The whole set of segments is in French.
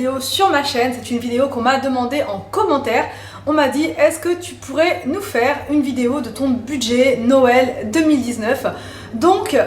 vidéo sur ma chaîne, c'est une vidéo qu'on m'a demandé en commentaire. On m'a dit, est-ce que tu pourrais nous faire une vidéo de ton budget Noël 2019? Donc,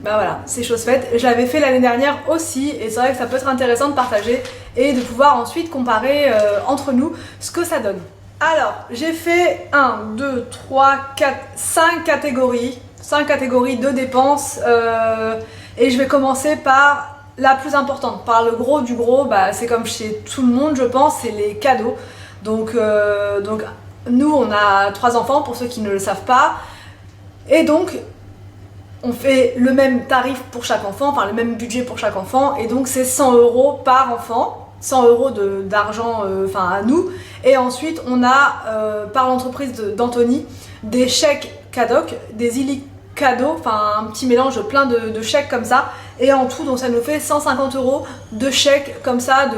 bah voilà, c'est chose faite. Je l'avais fait l'année dernière aussi et c'est vrai que ça peut être intéressant de partager et de pouvoir ensuite comparer entre nous ce que ça donne. Alors, j'ai fait 1, 2, 3, 4, 5 catégories. 5 catégories de dépenses et je vais commencer par la plus importante. Par le gros du gros, bah, c'est comme chez tout le monde je pense, c'est les cadeaux. Donc nous on a 3 enfants pour ceux qui ne le savent pas. Et donc on fait le même tarif pour chaque enfant, enfin le même budget pour chaque enfant. Et donc c'est 100 € par enfant, 100 € d'argent à nous. Et ensuite on a par l'entreprise d'Anthony des chèques cadoc, des illicados, enfin un petit mélange de plein de chèques comme ça. Et en tout donc ça nous fait 150 € de chèques comme ça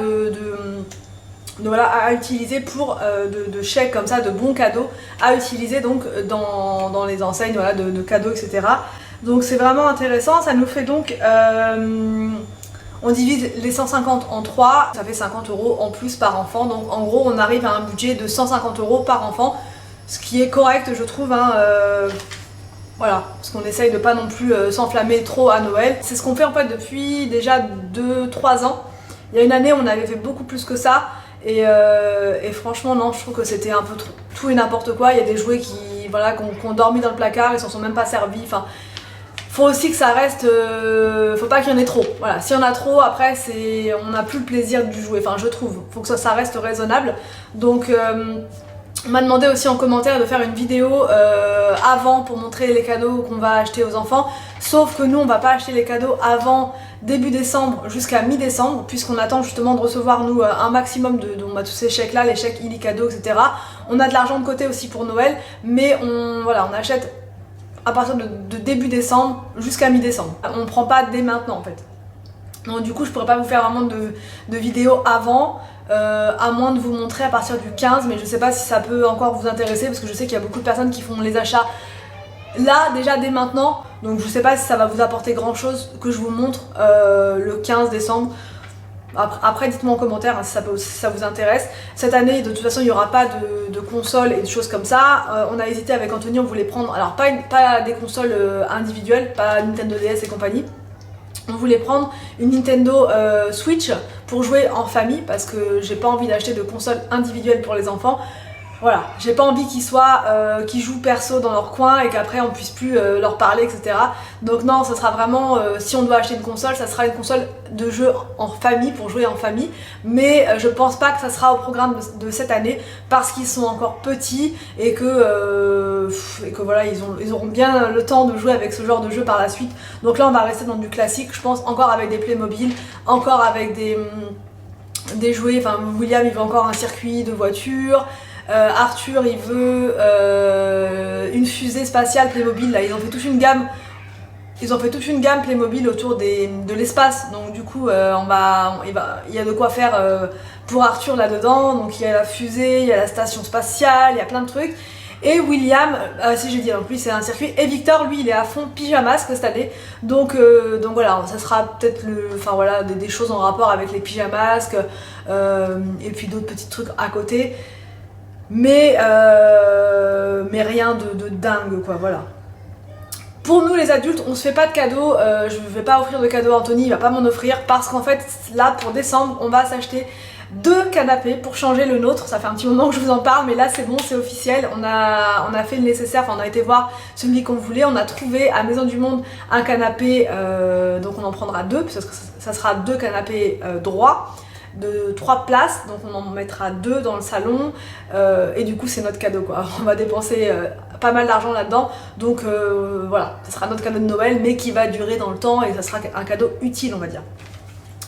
voilà, à utiliser pour de chèques comme ça, de bons cadeaux à utiliser donc dans les enseignes voilà, de cadeaux etc. Donc c'est vraiment intéressant, ça nous fait donc on divise les 150 en 3, ça fait 50 € en plus par enfant. Donc en gros on arrive à un budget de 150 € par enfant, ce qui est correct je trouve hein, voilà, parce qu'on essaye de pas non plus s'enflammer trop à Noël. C'est ce qu'on fait en fait depuis déjà 2-3 ans. Il y a une année on avait fait beaucoup plus que ça. Et franchement non, je trouve que c'était un peu tout et n'importe quoi. Il y a des jouets qui ont dormi dans le placard, ils s'en sont même pas servis. Enfin, faut aussi que ça reste, faut pas qu'il y en ait trop. Voilà, s'il y en a trop, après on n'a plus le plaisir du jouet. Enfin, je trouve, faut que ça reste raisonnable. Donc on m'a demandé aussi en commentaire de faire une vidéo avant pour montrer les cadeaux qu'on va acheter aux enfants. Sauf que nous on va pas acheter les cadeaux avant début décembre jusqu'à mi-décembre, puisqu'on attend justement de recevoir nous un maximum de tous ces chèques là, les chèques illicados etc. On a de l'argent de côté aussi pour Noël, mais on achète à partir de début décembre jusqu'à mi-décembre. On prend pas dès maintenant en fait. Donc du coup je pourrais pas vous faire vraiment de vidéo avant, à moins de vous montrer à partir du 15, mais je sais pas si ça peut encore vous intéresser parce que je sais qu'il y a beaucoup de personnes qui font les achats là déjà dès maintenant. Donc je sais pas si ça va vous apporter grand chose que je vous montre le 15 décembre. Après dites-moi en commentaire hein, si ça vous intéresse. Cette année de toute façon il n'y aura pas de console et de choses comme ça. On a hésité avec Anthony, on voulait prendre, alors pas des consoles individuelles, pas Nintendo DS et compagnie. On voulait prendre une Nintendo Switch pour jouer en famille parce que j'ai pas envie d'acheter de console individuelle pour les enfants. Voilà, j'ai pas envie qu'ils jouent perso dans leur coin et qu'après on puisse plus leur parler etc. Donc non, ça sera vraiment, si on doit acheter une console, ça sera une console de jeu en famille, pour jouer en famille. Mais je pense pas que ça sera au programme de cette année parce qu'ils sont encore petits et que voilà, ils auront bien le temps de jouer avec ce genre de jeu par la suite. Donc là on va rester dans du classique, je pense, encore avec des Playmobil, encore avec des jouets, enfin William il veut encore un circuit de voiture. Arthur il veut une fusée spatiale Playmobil, là ils ont fait toute une gamme. Ils ont fait toute une gamme Playmobil autour de l'espace, donc du coup il y a de quoi faire pour Arthur là-dedans. Donc il y a la fusée, il y a la station spatiale, il y a plein de trucs. Et William, si j'ai dit, donc lui c'est un circuit, et Victor lui il est à fond pyjamasque cette année. Donc voilà, ça sera peut-être des choses en rapport avec les pyjamasques et puis d'autres petits trucs à côté. Mais rien de dingue quoi, voilà. Pour nous les adultes, on se fait pas de cadeaux, je vais pas offrir de cadeaux à Anthony, il va pas m'en offrir parce qu'en fait là pour décembre on va s'acheter 2 canapés pour changer le nôtre. Ça fait un petit moment que je vous en parle mais là c'est bon, c'est officiel, on a fait le nécessaire, enfin on a été voir celui qu'on voulait, on a trouvé à Maison du Monde un canapé, donc on en prendra 2 parce que ça sera 2 canapés droits de 3 places, donc on en mettra 2 dans le salon et du coup c'est notre cadeau quoi. On va dépenser pas mal d'argent là-dedans, donc voilà, ça sera notre cadeau de Noël mais qui va durer dans le temps et ça sera un cadeau utile on va dire.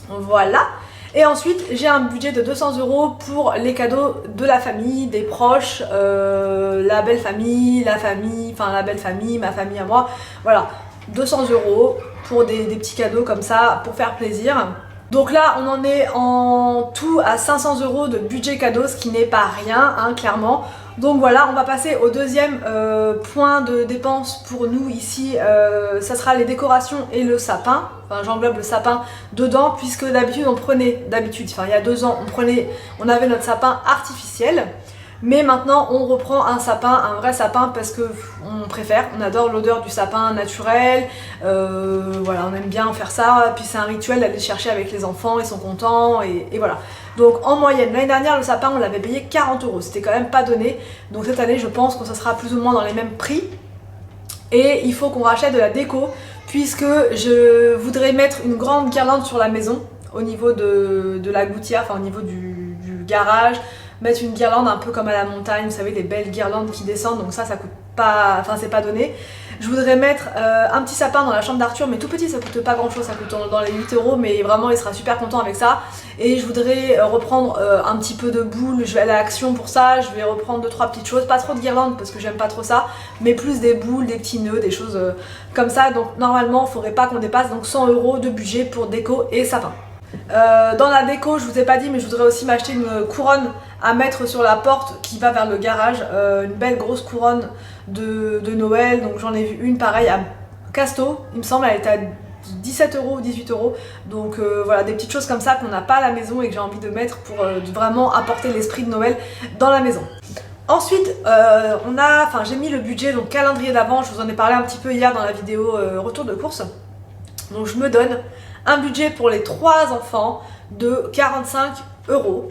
Voilà. Et ensuite j'ai un budget de 200 € pour les cadeaux de la famille, des proches, la belle famille, la belle famille, ma famille à moi, voilà, 200 € pour des petits cadeaux comme ça pour faire plaisir. Donc là, on en est en tout à 500 € de budget cadeau, ce qui n'est pas rien, hein, clairement. Donc voilà, on va passer au deuxième point de dépense pour nous ici, ça sera les décorations et le sapin. Enfin, j'englobe le sapin dedans, puisque d'habitude, enfin il y a 2 ans, on avait notre sapin artificiel. Mais maintenant on reprend un vrai sapin, parce que on préfère, on adore l'odeur du sapin naturel, voilà, on aime bien faire ça, puis c'est un rituel d'aller le chercher avec les enfants, ils sont contents, et voilà. Donc en moyenne, l'année dernière le sapin on l'avait payé 40 €, c'était quand même pas donné, donc cette année je pense que ça sera plus ou moins dans les mêmes prix. Et il faut qu'on rachète de la déco, puisque je voudrais mettre une grande guirlande sur la maison, au niveau de la gouttière, enfin au niveau du garage, mettre une guirlande un peu comme à la montagne, vous savez, des belles guirlandes qui descendent, donc ça coûte pas, enfin c'est pas donné. Je voudrais mettre un petit sapin dans la chambre d'Arthur, mais tout petit, ça coûte pas grand chose, ça coûte dans les 8 €, mais vraiment il sera super content avec ça. Et je voudrais reprendre un petit peu de boules, je vais aller à Action pour ça, je vais reprendre 2-3 petites choses, pas trop de guirlandes parce que j'aime pas trop ça, mais plus des boules, des petits nœuds, des choses comme ça. Donc normalement il faudrait pas qu'on dépasse donc 100 € de budget pour déco et sapin. Dans la déco, je vous ai pas dit, mais je voudrais aussi m'acheter une couronne à mettre sur la porte qui va vers le garage, une belle grosse couronne de Noël. Donc j'en ai vu une pareille à Casto, il me semble, elle était à 17 € ou 18 €. Donc voilà, des petites choses comme ça qu'on n'a pas à la maison et que j'ai envie de mettre pour vraiment apporter l'esprit de Noël dans la maison. Ensuite, j'ai mis le budget, donc calendrier d'avant, je vous en ai parlé un petit peu hier dans la vidéo retour de course. Donc je me donne un budget pour les 3 enfants de 45 €.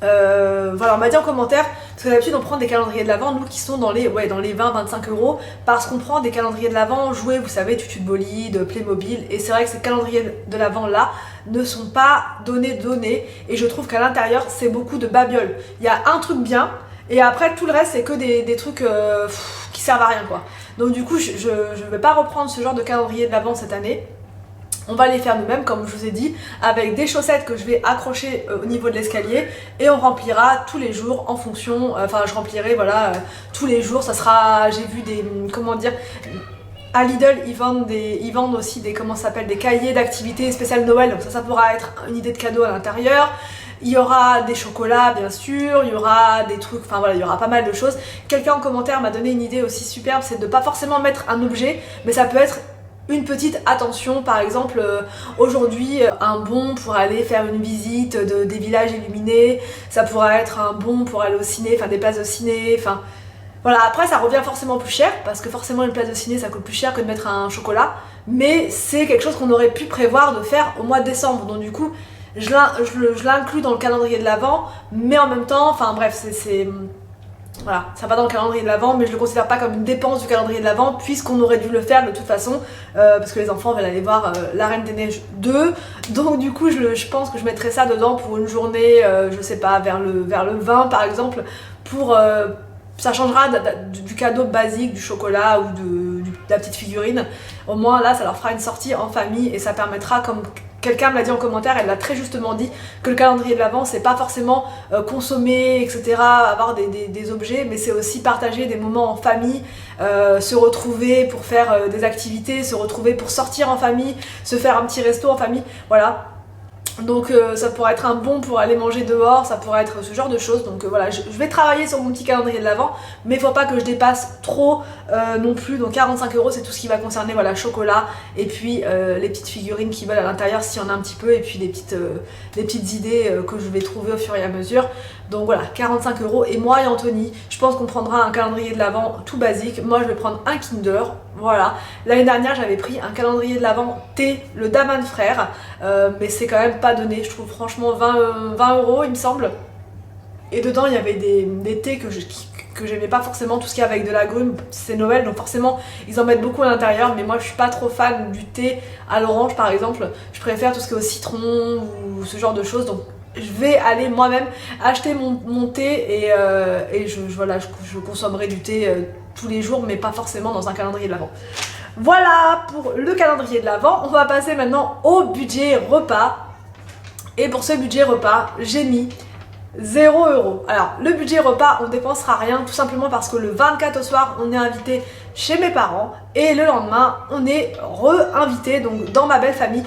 Voilà, on m'a dit en commentaire, parce que d'habitude on prend des calendriers de l'Avent, nous qui sont dans les 20-25 €, parce qu'on prend des calendriers de l'Avent jouets, vous savez, Tutu de Bolide, Playmobil, et c'est vrai que ces calendriers de l'Avent là ne sont pas donnés, et je trouve qu'à l'intérieur c'est beaucoup de babioles. Il y a un truc bien, et après tout le reste c'est que des trucs qui servent à rien quoi. Donc du coup je vais pas reprendre ce genre de calendrier de l'Avent cette année. On va les faire nous-mêmes, comme je vous ai dit, avec des chaussettes que je vais accrocher au niveau de l'escalier, et on remplira tous les jours en fonction, enfin je remplirai voilà tous les jours. Ça sera, j'ai vu des, comment dire, à Lidl ils vendent aussi des, comment ça s'appelle, des cahiers d'activités spéciales Noël, donc ça pourra être une idée de cadeau à l'intérieur. Il y aura des chocolats bien sûr, il y aura des trucs, enfin voilà, il y aura pas mal de choses. Quelqu'un en commentaire m'a donné une idée aussi superbe, c'est de pas forcément mettre un objet, mais ça peut être une petite attention. Par exemple, aujourd'hui, un bon pour aller faire une visite des villages illuminés, ça pourra être un bon pour aller au ciné, enfin des places de ciné, enfin voilà. Après ça revient forcément plus cher, parce que forcément une place de ciné ça coûte plus cher que de mettre un chocolat, mais c'est quelque chose qu'on aurait pu prévoir de faire au mois de décembre, donc du coup je l'inclus dans le calendrier de l'Avent, mais en même temps, enfin bref, voilà, ça va dans le calendrier de l'Avent, mais je le considère pas comme une dépense du calendrier de l'Avent, puisqu'on aurait dû le faire de toute façon, parce que les enfants veulent aller voir La Reine des Neiges 2, donc du coup je pense que je mettrai ça dedans pour une journée, je sais pas, vers le 20 par exemple, pour ça changera du cadeau basique, du chocolat ou de la petite figurine. Au moins là ça leur fera une sortie en famille, et ça permettra, comme quelqu'un me l'a dit en commentaire, elle l'a très justement dit, que le calendrier de l'Avent c'est pas forcément consommer, etc., avoir des objets, mais c'est aussi partager des moments en famille, se retrouver pour faire des activités, se retrouver pour sortir en famille, se faire un petit resto en famille, voilà. Donc ça pourrait être un bon pour aller manger dehors, ça pourrait être ce genre de choses. Donc voilà, je vais travailler sur mon petit calendrier de l'Avent, mais il faut pas que je dépasse trop non plus. Donc 45 € c'est tout ce qui va concerner, voilà, chocolat, et puis les petites figurines qui veulent à l'intérieur s'il y en a un petit peu, et puis des petites idées que je vais trouver au fur et à mesure. Donc voilà, 45 €. Et moi et Anthony, je pense qu'on prendra un calendrier de l'Avent tout basique. Moi je vais prendre un Kinder, voilà. L'année dernière j'avais pris un calendrier de l'Avent thé, le Daman Frère, mais c'est quand même pas donné, je trouve, franchement 20 € il me semble. Et dedans il y avait des thés que j'aimais pas forcément, tout ce qui est avec de l'agrumes, c'est Noël donc forcément ils en mettent beaucoup à l'intérieur, mais moi je suis pas trop fan du thé à l'orange par exemple, je préfère tout ce qui est au citron ou ce genre de choses. Donc je vais aller moi-même acheter mon thé, et je consommerai du thé tous les jours, mais pas forcément dans un calendrier de l'Avent. Voilà pour le calendrier de l'Avent. On va passer maintenant au budget repas. Et pour ce budget repas, j'ai mis 0 €. Alors le budget repas, on dépensera rien, tout simplement parce que le 24 au soir, on est invité chez mes parents, et le lendemain, on est re-invité donc dans ma belle famille.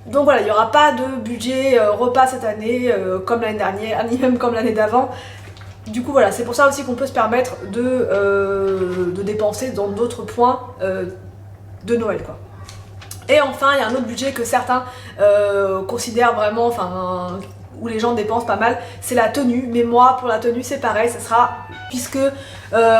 Donc voilà, il n'y aura pas de budget repas cette année comme l'année dernière, ni même comme l'année d'avant. Du coup voilà, c'est pour ça aussi qu'on peut se permettre de dépenser dans d'autres points de Noël quoi. Et enfin, il y a un autre budget que certains considèrent vraiment, enfin, où les gens dépensent pas mal, c'est la tenue. Mais moi, pour la tenue, c'est pareil, ça sera, puisque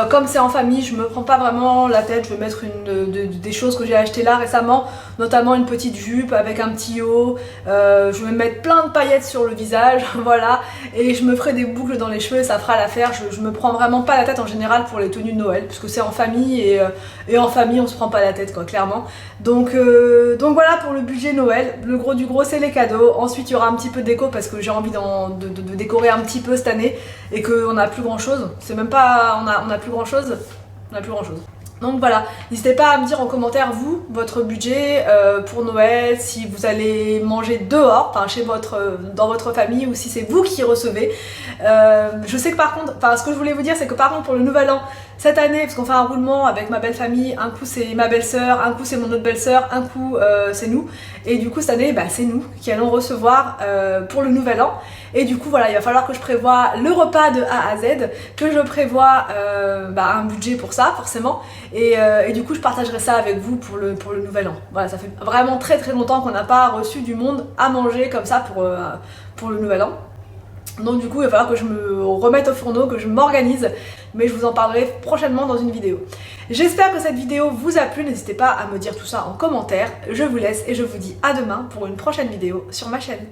comme c'est en famille, je me prends pas vraiment la tête, je vais mettre des choses que j'ai achetées là récemment, notamment une petite jupe avec un petit haut, je vais mettre plein de paillettes sur le visage, voilà, et je me ferai des boucles dans les cheveux, ça fera l'affaire. Je me prends vraiment pas la tête en général pour les tenues de Noël, puisque c'est en famille, et en famille on se prend pas la tête quoi, clairement. Donc voilà pour le budget Noël. Le gros du gros c'est les cadeaux. Ensuite il y aura un petit peu de déco parce que j'ai envie de décorer un petit peu cette année et qu'on n'a plus grand chose. C'est même pas... on a plus grand chose. On a plus grand chose. Donc voilà, n'hésitez pas à me dire en commentaire vous, votre budget pour Noël, si vous allez manger dehors, enfin dans votre famille, ou si c'est vous qui recevez. Je sais que par contre, enfin ce que je voulais vous dire c'est que par contre pour le nouvel an, cette année, parce qu'on fait un roulement avec ma belle famille, un coup c'est ma belle-sœur, un coup c'est mon autre belle-sœur, un coup c'est nous. Et du coup cette année, bah, c'est nous qui allons recevoir pour le nouvel an. Et du coup voilà, il va falloir que je prévoie le repas de A à Z, que je prévoie un budget pour ça forcément. Et du coup je partagerai ça avec vous pour le nouvel an. Voilà, ça fait vraiment très longtemps qu'on n'a pas reçu du monde à manger comme ça pour le nouvel an. Donc du coup il va falloir que je me remette au fourneau, que je m'organise, mais je vous en parlerai prochainement dans une vidéo. J'espère que cette vidéo vous a plu, n'hésitez pas à me dire tout ça en commentaire. Je vous laisse et je vous dis à demain pour une prochaine vidéo sur ma chaîne.